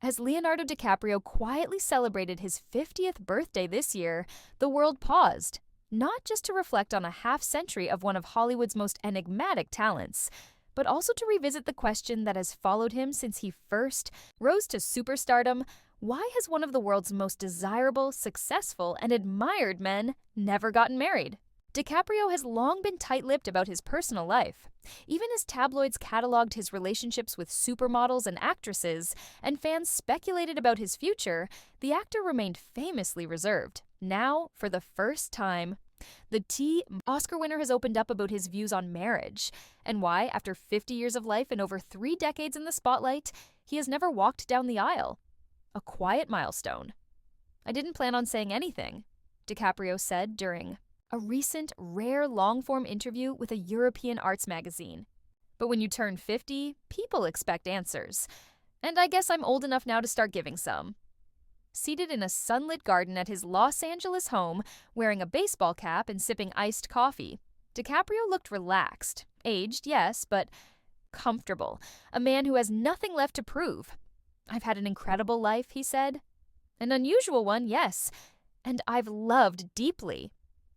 As Leonardo DiCaprio quietly celebrated his 50th birthday this year, the world paused, not just to reflect on a half-century of one of Hollywood's most enigmatic talents, but also to revisit the question that has followed him since he first rose to superstardom: why has one of the world's most desirable, successful, and admired men never gotten married? DiCaprio has long been tight-lipped about his personal life. Even as tabloids cataloged his relationships with supermodels and actresses, and fans speculated about his future, the actor remained famously reserved. Now, for the first time, the Oscar winner has opened up about his views on marriage, and why, after 50 years of life and over 3 decades in the spotlight, he has never walked down the aisle. A quiet milestone. "I didn't plan on saying anything," DiCaprio said during a recent, rare long-form interview with a European arts magazine. "But when you turn 50, people expect answers. And I guess I'm old enough now to start giving some." Seated in a sunlit garden at his Los Angeles home, wearing a baseball cap and sipping iced coffee, DiCaprio looked relaxed. Aged, yes, but comfortable. A man who has nothing left to prove. "I've had an incredible life," he said. "An unusual one, yes. And I've loved deeply.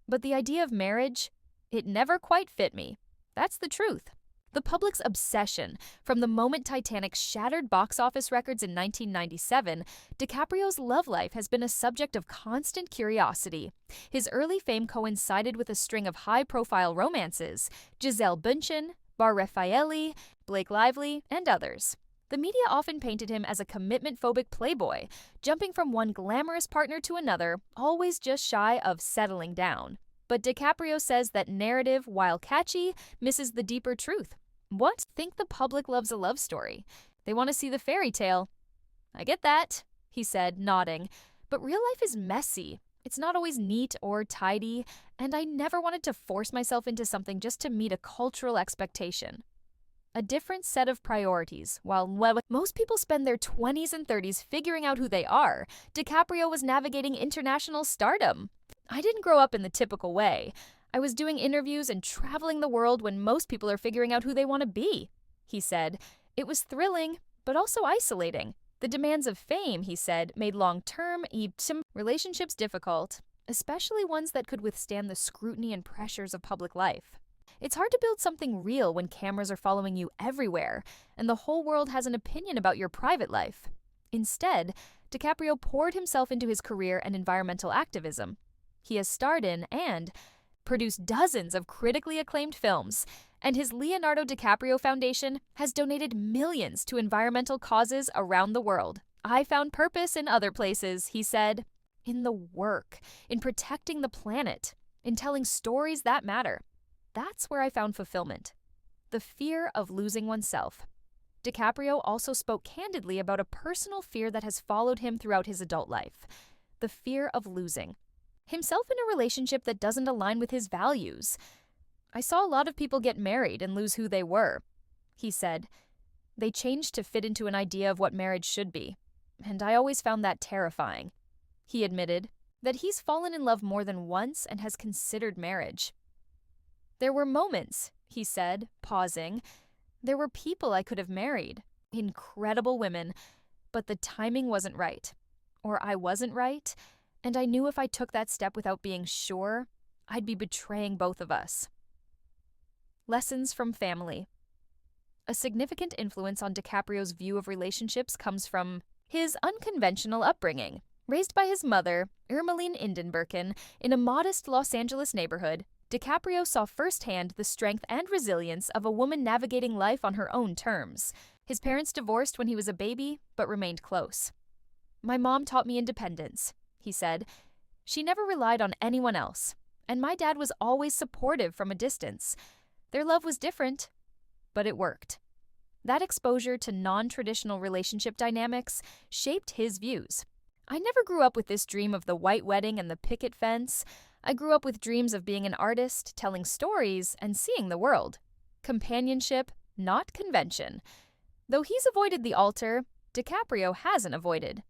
But the idea of marriage, it never quite fit me. That's the truth." The public's obsession, from the moment Titanic shattered box office records in 1997, DiCaprio's love life has been a subject of constant curiosity. His early fame coincided with a string of high-profile romances: Gisele Bündchen, Bar Raffaelli, Blake Lively, and others. The media often painted him as a commitment-phobic playboy, jumping from one glamorous partner to another, always just shy of settling down. But DiCaprio says that narrative, while catchy, misses the deeper truth. "What? Think the public loves a love story. They want to see the fairy tale." "I get that," he said, nodding. "But real life is messy. It's not always neat or tidy, and I never wanted to force myself into something just to meet a cultural expectation." A different set of priorities. While most people spend their 20s and 30s figuring out who they are, DiCaprio was navigating international stardom. "I didn't grow up in the typical way. I was doing interviews and traveling the world when most people are figuring out who they want to be," he said. "It was thrilling, but also isolating. The demands of fame," he said, "made long-term relationships difficult, especially ones that could withstand the scrutiny and pressures of public life. It's hard to build something real when cameras are following you everywhere, and the whole world has an opinion about your private life." Instead, DiCaprio poured himself into his career and environmental activism. He has starred in and produced dozens of critically acclaimed films, and his Leonardo DiCaprio Foundation has donated millions to environmental causes around the world. "I found purpose in other places," he said. "In the work, in protecting the planet, in telling stories that matter. That's where I found fulfillment." The fear of losing oneself. DiCaprio also spoke candidly about a personal fear that has followed him throughout his adult life: the fear of losing himself in a relationship that doesn't align with his values. "I saw a lot of people get married and lose who they were," he said. "They changed to fit into an idea of what marriage should be, and I always found that terrifying." He admitted that he's fallen in love more than once and has considered marriage. "There were moments," he said, pausing. "There were people I could have married, incredible women, but the timing wasn't right. Or I wasn't right, and I knew if I took that step without being sure, I'd be betraying both of us." Lessons from family. A significant influence on DiCaprio's view of relationships comes from his unconventional upbringing. Raised by his mother, Ermeline Indenbirken, in a modest Los Angeles neighborhood, DiCaprio saw firsthand the strength and resilience of a woman navigating life on her own terms. His parents divorced when he was a baby, but remained close. "My mom taught me independence," he said. "She never relied on anyone else, and my dad was always supportive from a distance. Their love was different, but it worked." That exposure to non-traditional relationship dynamics shaped his views. "I never grew up with this dream of the white wedding and the picket fence. I grew up with dreams of being an artist, telling stories, and seeing the world. Companionship, not convention." Though he's avoided the altar, DiCaprio hasn't avoided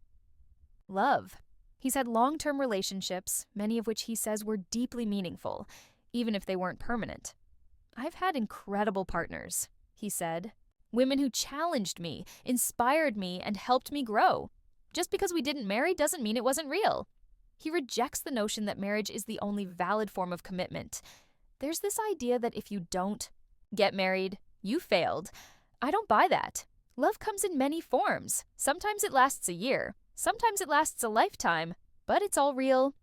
love. He's had long-term relationships, many of which he says were deeply meaningful, even if they weren't permanent. "I've had incredible partners," he said. Women who challenged me, inspired me, and helped me grow. Just because we didn't marry doesn't mean it wasn't real. He rejects the notion that marriage is the only valid form of commitment. There's this idea that if you don't get married, you failed. I don't buy that. Love comes in many forms. Sometimes it lasts a year. Sometimes it lasts a lifetime. But it's all real.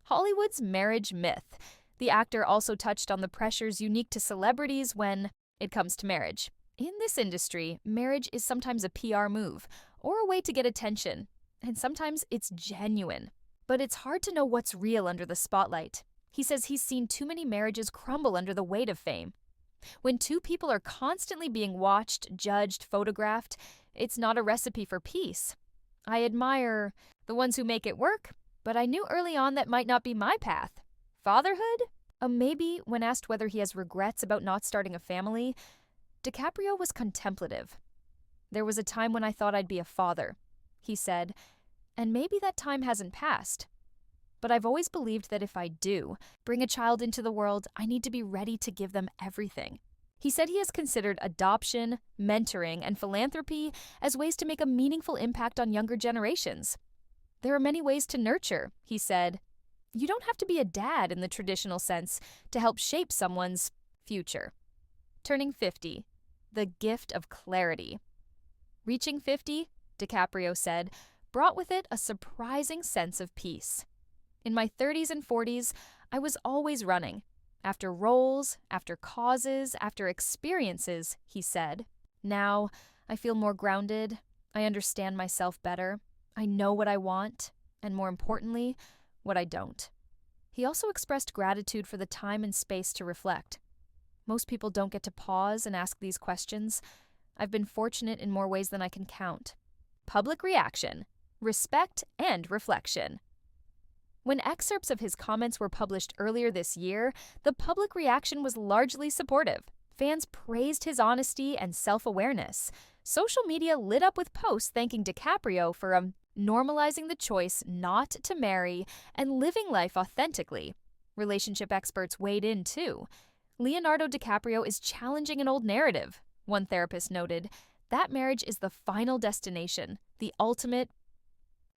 Hollywood's marriage myth. The actor also touched on the pressures unique to celebrities when it comes to marriage. In this industry, marriage is sometimes a PR move or a way to get attention, and sometimes it's genuine. But it's hard to know what's real under the spotlight. He says he's seen too many marriages crumble under the weight of fame. When two people are constantly being watched, judged, photographed, it's not a recipe for peace. I admire the ones who make it work, but I knew early on that might not be my path. Fatherhood? A maybe when asked whether he has regrets about not starting a family, DiCaprio was contemplative. There was a time when I thought I'd be a father, he said, and maybe that time hasn't passed. But I've always believed that if I do bring a child into the world, I need to be ready to give them everything. He said he has considered adoption, mentoring, and philanthropy as ways to make a meaningful impact on younger generations. There are many ways to nurture, he said. You don't have to be a dad in the traditional sense to help shape someone's future. Turning 50, the gift of clarity. Reaching 50, DiCaprio said, brought with it a surprising sense of peace. In my 30s and 40s, I was always running. After roles, after causes, after experiences, he said. Now, I feel more grounded. I understand myself better. I know what I want, and more importantly, what I don't. He also expressed gratitude for the time and space to reflect. Most people don't get to pause and ask these questions. I've been fortunate in more ways than I can count. Public reaction, respect, and reflection. When excerpts of his comments were published earlier this year, the public reaction was largely supportive. Fans praised his honesty and self-awareness. Social media lit up with posts thanking DiCaprio for normalizing the choice not to marry and living life authentically. Relationship experts weighed in, too. Leonardo DiCaprio is challenging an old narrative, one therapist noted. That marriage is the final destination, the ultimate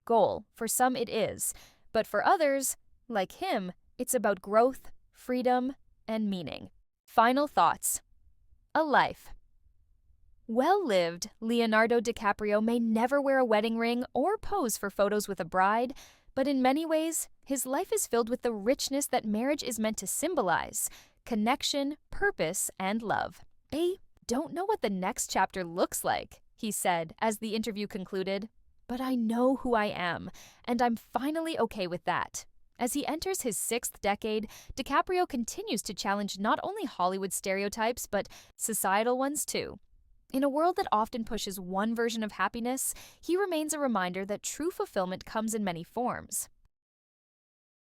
goal. For some it is, but for others, like him, it's about growth, freedom, and meaning. Final thoughts. A life. Well-lived, Leonardo DiCaprio may never wear a wedding ring or pose for photos with a bride, but in many ways, his life is filled with the richness that marriage is meant to symbolize: connection, purpose, and love. I don't know what the next chapter looks like, he said as the interview concluded, but I know who I am, and I'm finally okay with that. As he enters his 6th decade, DiCaprio continues to challenge not only Hollywood stereotypes, but societal ones too. In a world that often pushes one version of happiness, he remains a reminder that true fulfillment comes in many forms.